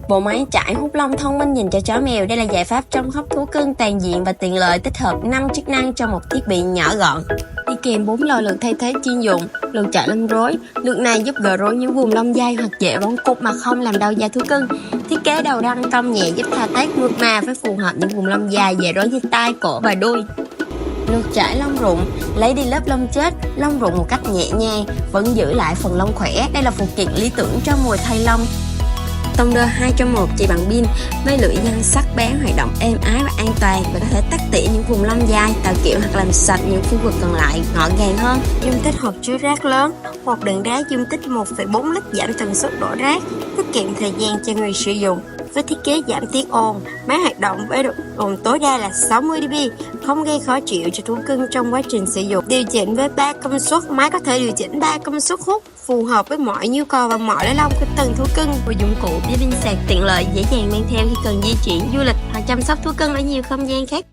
Bộ máy chải hút lông thông minh dành cho chó mèo. Đây là giải pháp chăm sóc thú cưng toàn diện và tiện lợi, tích hợp 5 chức năng trong một thiết bị nhỏ gọn. Đi kèm 4 lò lược thay thế chuyên dụng. Lược chải lông rối. Lược này giúp gỡ rối những vùng lông dai hoặc dễ bóng cục mà không làm đau da thú cưng. Thiết kế đầu răng cong nhẹ giúp thao tác mượt mà với phù hợp những vùng lông dài dễ rối như tai, cổ và đuôi. Lược chải lông rụng, lấy đi lớp lông chết, lông rụng một cách nhẹ nhàng, vẫn giữ lại phần lông khỏe. Đây là phụ kiện lý tưởng trong mùa thay lông. Tông đơ 2 trong 1 chỉ bằng pin, với lưỡi giăng sắc bén, hoạt động êm ái và an toàn, và có thể tắt tỉa những vùng lông dài, tạo kiểu hoặc làm sạch những khu vực còn lại gọn gàng hơn. Dung tích hộp chứa rác lớn, hộp đựng rác dung tích 1,4 lít, giảm tần suất đổ rác, tiết kiệm thời gian cho người sử dụng. Với thiết kế giảm tiếng ồn, máy hoạt động với độ ồn tối đa là 60 dB, không gây khó chịu cho thú cưng trong quá trình sử dụng. Điều chỉnh với 3 công suất, máy có thể điều chỉnh 3 công suất hút, phù hợp với mọi nhu cầu và mọi loại lông của từng thú cưng. Và dụng cụ với pin sạc tiện lợi, dễ dàng mang theo khi cần di chuyển, du lịch hoặc chăm sóc thú cưng ở nhiều không gian khác.